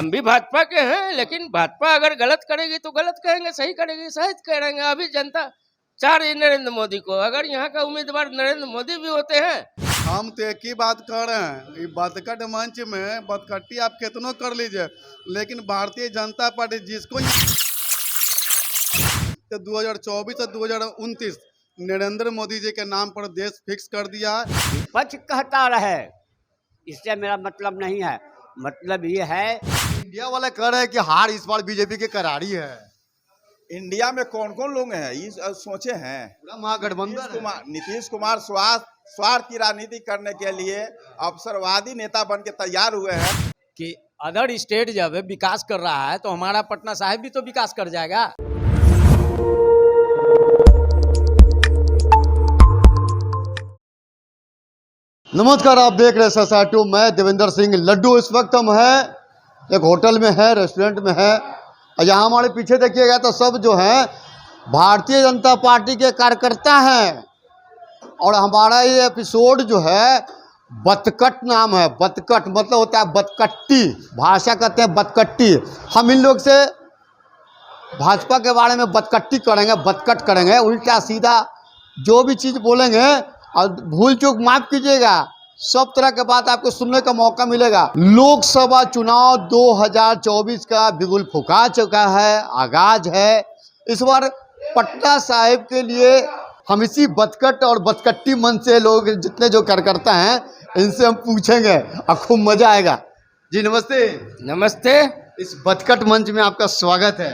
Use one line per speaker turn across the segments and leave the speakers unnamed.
हम भी भाजपा के हैं, लेकिन भाजपा अगर गलत करेगी तो गलत कहेंगे, सही करेगी सही कहेंगे। अभी जनता चाह रही नरेंद्र मोदी को, अगर यहाँ का उम्मीदवार नरेंद्र मोदी भी होते हैं।
हम तो एक ही बात कर रहे हैं, बदकट मंच में बदकट्टी आप कितनों कर लीजिए, लेकिन भारतीय जनता पार्टी जिसको 2024 और 2029 नरेंद्र मोदी जी के नाम पर देश फिक्स कर दिया है।
विपक्ष कहता रहे, इससे मेरा मतलब नहीं है। मतलब ये है,
इंडिया वाले कह रहे हैं कि हार इस बार बीजेपी की करारी है।
इंडिया में कौन कौन लोग हैं ये सोचे हैं?
पूरा महागठबंधन है।
नीतीश कुमार स्वार्थ की राजनीति करने के लिए अवसरवादी नेता बन के तैयार हुए हैं
कि अदर स्टेट जब विकास कर रहा है तो हमारा पटना साहिब भी तो विकास कर जाएगा।
नमस्कार, आप देख रहे हैं SSR2। मैं देवेंद्र सिंह लड्डू। इस वक्त हम हैं एक होटल में है, रेस्टोरेंट में है, और यहाँ हमारे पीछे देखिएगा तो सब जो है भारतीय जनता पार्टी के कार्यकर्ता हैं। और हमारा ये एपिसोड जो है बतकट नाम है। बतकट मतलब होता है बतकट्टी, भाषा कहते हैं बतकट्टी। हम इन लोग से भाजपा के बारे में बतकट्टी करेंगे, बतकट करेंगे, उल्टा सीधा जो भी चीज़ बोलेंगे, और भूल चूक माफ कीजिएगा, सब तरह के बात आपको सुनने का मौका मिलेगा। लोकसभा चुनाव 2024 का बिगुल फुका चुका है, आगाज है। इस बार पटना साहिब के लिए हम इसी बतकट और बतकट्टी मन से लोग जितने जो कार्यकर्ता हैं इनसे हम पूछेंगे और खूब मजा आएगा। जी नमस्ते।
नमस्ते।
इस बतकट मंच में आपका स्वागत है।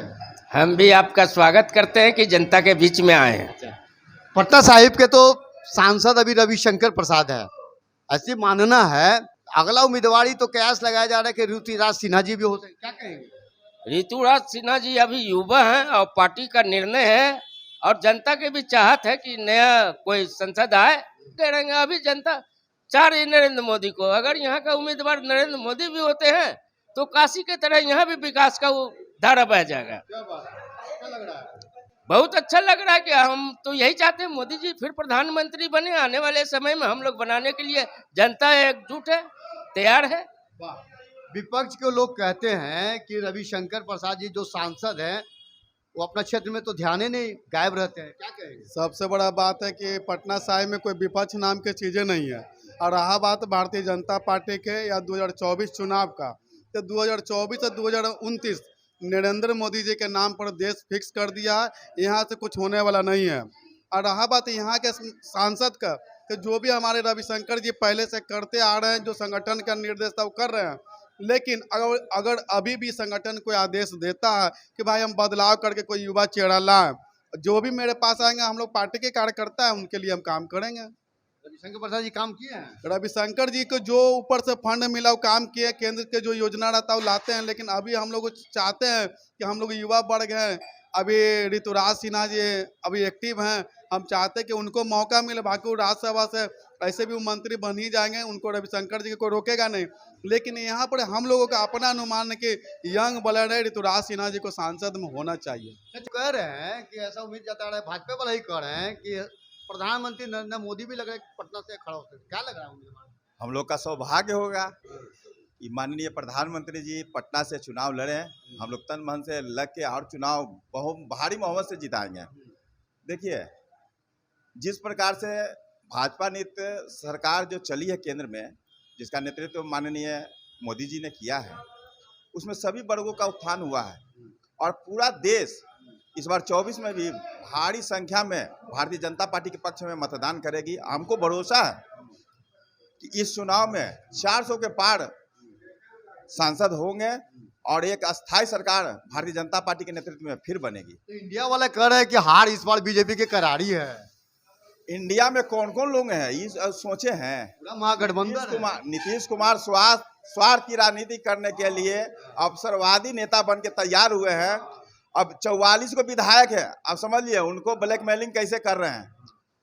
हम भी आपका स्वागत करते हैं कि जनता के बीच में आए हैं।
पटना साहिब के तो सांसद अभी रविशंकर प्रसाद है, ऐसी मानना है। अगला उम्मीदवारी तो कयास लगाया जा रहा है कि ऋतुराज सिन्हा जी भी हो सकते, क्या कहेंगे?
ऋतुराज सिन्हा जी अभी युवा हैं और पार्टी का निर्णय है, और जनता की भी चाहत है कि नया कोई संसद आए। करेंगे अभी जनता चाह रही नरेंद्र मोदी को, अगर यहाँ का उम्मीदवार नरेंद्र मोदी भी होते हैं तो काशी के तरह यहाँ भी विकास का वो धारा बह जाएगा। बहुत अच्छा लग रहा है कि हम तो यही चाहते हैं मोदी जी फिर प्रधानमंत्री बने। आने वाले समय में हम लोग बनाने के लिए जनता एकजुट है, तैयार है।
विपक्ष के लोग कहते हैं कि रविशंकर प्रसाद जी जो सांसद हैं वो अपना क्षेत्र में तो ध्यान ही नहीं, गायब रहते हैं, क्या कहेंगे?
सबसे बड़ा बात है कि पटना साहिब में कोई विपक्ष नाम की चीज़ें नहीं है। और रहा बात भारतीय जनता पार्टी के या 2024 चुनाव का, तो 2024 और 2029 नरेंद्र मोदी जी के नाम पर देश फिक्स कर दिया है। यहाँ से कुछ होने वाला नहीं है। और रहा बात यहाँ के सांसद का, तो जो भी हमारे रविशंकर जी पहले से करते आ रहे हैं, जो संगठन का निर्देश था वो कर रहे हैं। लेकिन अगर अभी भी संगठन कोई आदेश देता है कि भाई हम बदलाव करके कोई युवा चेहरा लाएं, जो भी मेरे पास आएंगे, हम लोग पार्टी के कार्यकर्ता हैं, उनके लिए हम काम करेंगे।
रविशंकर प्रसाद जी काम किए हैं।
रविशंकर जी को जो ऊपर से फंड मिला वो काम किए, केंद्र के जो योजना रहता है वो लाते हैं। लेकिन अभी हम लोग चाहते हैं कि हम लोग युवा वर्ग हैं, अभी ऋतुराज सिन्हा जी अभी एक्टिव हैं, हम चाहते हैं कि उनको मौका मिले। बाकी वो राज्यसभा से ऐसे भी वो मंत्री बन ही जाएंगे, उनको रविशंकर जी को रोकेगा नहीं। लेकिन यहाँ पर हम लोगों का अपना अनुमान है कि यंग ब्लड है, ऋतुराज सिन्हा जी को सांसद में होना चाहिए।
कह रहे हैं कि ऐसा उम्मीद जता रहा है, भाजपा वाला ही कह रहे हैं कि प्रधानमंत्री नरेंद्र मोदी भी लग रहा है पटना से खड़ा होते, क्या लग रहा है उम्मीदवार?
हम लोग का सौभाग्य होगा कि माननीय प्रधानमंत्री जी पटना से चुनाव लड़े। हम लोग तन मन से लग के और चुनाव बहुत भारी मोहब्बत से जिताएंगे। देखिए, जिस प्रकार से भाजपा नीति सरकार जो चली है केंद्र में, जिसका नेतृत्व माननीय मोदी जी ने किया है, उसमें सभी वर्गों का उत्थान हुआ है। और पूरा देश इस बार 24 में भी भारी संख्या में भारतीय जनता पार्टी के पक्ष में मतदान करेगी। हमको भरोसा है कि इस चुनाव में 400 के पार सांसद होंगे और एक अस्थायी सरकार भारतीय जनता पार्टी के नेतृत्व में फिर बनेगी।
तो इंडिया वाले कह रहे हैं कि हार इस बार बीजेपी की करारी है।
इंडिया में कौन कौन लोग हैं ये सोचे हैं?
पूरा महागठबंधन है।
नीतीश कुमार स्वार्थ की राजनीति करने के लिए अवसरवादी नेता बन के तैयार हुए हैं। अब 44 को विधायक है, अब समझिए उनको ब्लैकमेलिंग कैसे कर रहे हैं।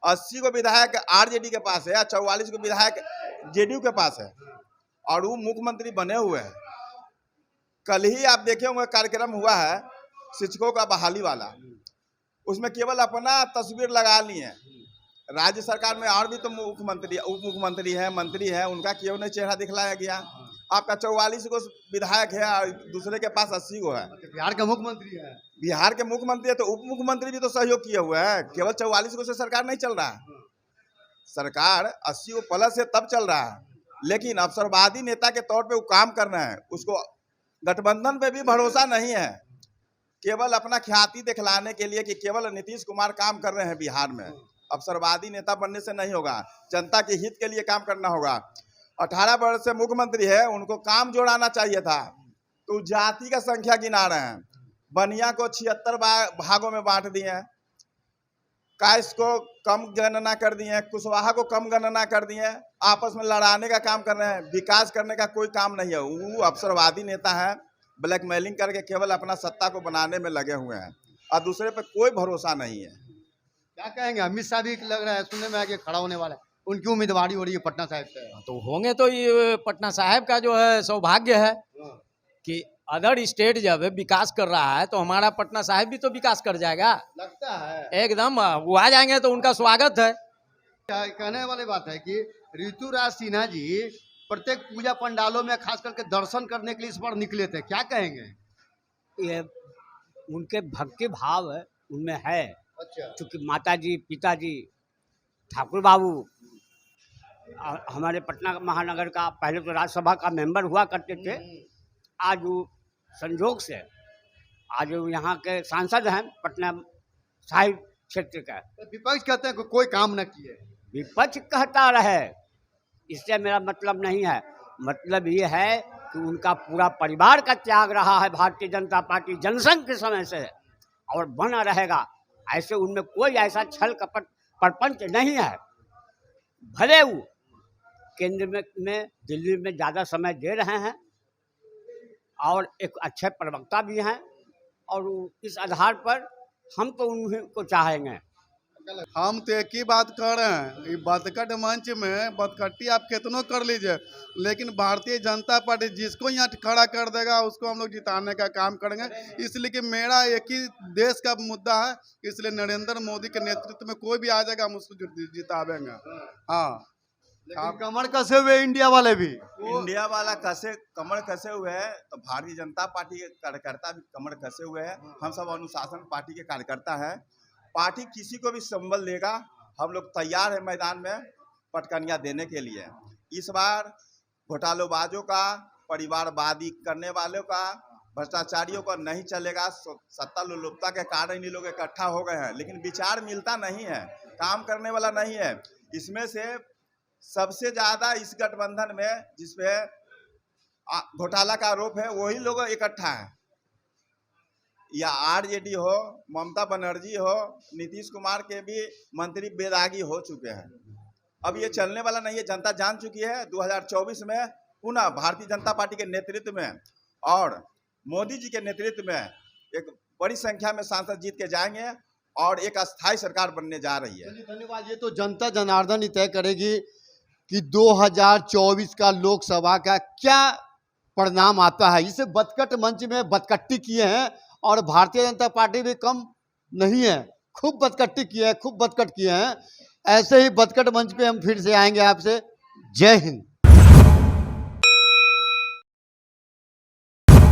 80 को विधायक आरजेडी के पास है, 44 को विधायक जेडीयू के पास है, और वो मुख्यमंत्री बने हुए हैं। कल ही आप देखे होंगे कार्यक्रम हुआ है शिक्षकों का बहाली वाला, उसमें केवल अपना तस्वीर लगा लिए। राज्य सरकार में और भी तो मुख्यमंत्री, उप मुख्यमंत्री है, मंत्री है, उनका क्यों नहीं चेहरा दिखलाया गया? आपका 44 को विधायक है और दूसरे के पास 80 को है।
बिहार का मुख्यमंत्री है।
बिहार के मुख्यमंत्री है तो उप मुख्यमंत्री भी तो सहयोग किए हुए हैं, केवल 44 को से सरकार नहीं चल रहा है। सरकार 80 को प्लस से तब चल रहा है, लेकिन अवसरवादी नेता के तौर पे वो काम कर रहे हैं, उसको गठबंधन पे भी भरोसा नहीं है। केवल अपना ख्याति दिखलाने के लिए कि केवल नीतीश कुमार काम कर रहे हैं बिहार में, अवसरवादी नेता बनने से नहीं होगा, जनता के हित के लिए काम करना होगा। 18 वर्ष से मुख्यमंत्री है, उनको काम जोड़ाना चाहिए था, तो जाति का संख्या गिना रहे हैं। बनिया को 76 भागों में बांट दिए हैं, काइस को कम गणना कर दिए हैं, कुशवाहा को कम गणना कर दिए हैं, आपस में लड़ाने का काम कर रहे हैं, विकास करने का कोई काम नहीं है। वो अवसरवादी नेता है, ब्लैकमेलिंग करके केवल अपना सत्ता को बनाने में लगे हुए हैं और दूसरे पे कोई भरोसा नहीं है।
क्या कहेंगे, अमित शाह भी लग रहा है सुनने में आगे खड़ा होने वाला है, उनकी उम्मीदवारी हो रही है पटना साहिब से।
तो होंगे तो ये पटना साहिब का जो है सौभाग्य है कि अदर स्टेट जब विकास कर रहा है तो हमारा पटना साहिब भी तो विकास कर जाएगा।
लगता है
एकदम वो आ जाएंगे तो उनका स्वागत है।
कहने वाली बात है कि ऋतुराज सिन्हा जी प्रत्येक पूजा पंडालों में खास करके दर्शन करने के लिए इस बार निकले थे, क्या कहेंगे?
ये उनके भक्ति भाव उनमें है।
अच्छा,
चूँकि माता जी, पिताजी, ठाकुर बाबू हमारे पटना महानगर का पहले तो राज्यसभा का मेंबर हुआ करते थे, आज वो संजोग से आज वो यहाँ के सांसद हैं पटना साहिब क्षेत्र का।
विपक्ष कहते हैं कि कोई काम न किए।
विपक्ष कहता रहे, इससे मेरा मतलब नहीं है। मतलब ये है कि उनका पूरा परिवार का त्याग रहा है भारतीय जनता पार्टी जनसंघ के समय से और बना रहेगा। ऐसे उनमें कोई ऐसा छल कपट प्रपंच नहीं है। भले वो केंद्र में दिल्ली में ज़्यादा समय दे रहे हैं और एक अच्छे प्रवक्ता भी हैं, और इस आधार पर हम तो उन्हीं को चाहेंगे।
हम तो एक ही बात कर रहे हैं, ये बदकट मंच में बदकट्टी आप कितनों कर लीजिए, लेकिन भारतीय जनता पार्टी जिसको यहाँ खड़ा कर देगा उसको हम लोग जिताने का काम करेंगे। इसलिए कि मेरा एक ही देश का मुद्दा है, इसलिए नरेंद्र मोदी के नेतृत्व में कोई भी आ जाएगा हम उसको जितावेंगे। हाँ,
आप कमर कसे हुए इंडिया वाले भी।
इंडिया वाला कमर कसे हुए है तो भारतीय जनता पार्टी के कार्यकर्ता भी कमर कसे हुए हैं। हम सब अनुशासन पार्टी के कार्यकर्ता हैं। पार्टी किसी को भी संबल देगा, हम लोग तैयार है मैदान में पटकनिया देने के लिए। इस बार घोटालोबाजों का, परिवारवादी करने वालों का, भ्रष्टाचारियों का नहीं चलेगा। सत्ता लोलुपता के कारण ये लोग इकट्ठा हो गए हैं, लेकिन विचार मिलता नहीं है, काम करने वाला नहीं है। इसमें से सबसे ज्यादा इस गठबंधन में जिसपे घोटाला का आरोप है वही लोग इकट्ठा है, या आरजेडी हो, ममता बनर्जी हो, नीतीश कुमार के भी मंत्री बेदागी हो चुके हैं। अब ये चलने वाला नहीं है, जनता जान चुकी है। 2024 में पुनः भारतीय जनता पार्टी के नेतृत्व में और मोदी जी के नेतृत्व में एक बड़ी संख्या में सांसद जीत के जाएंगे और एक अस्थायी सरकार बनने जा रही है।
धन्यवाद। ये तो जनता जनार्दन ही तय करेगी कि 2024 का लोकसभा का क्या परिणाम आता है। इसे बदकट मंच में बदकट्टी किए हैं और भारतीय जनता पार्टी भी कम नहीं है, खूब बदकट्टी किए हैं, खूब बदकट किए हैं। ऐसे ही बदकट मंच पे हम फिर से आएंगे आपसे। जय हिंद।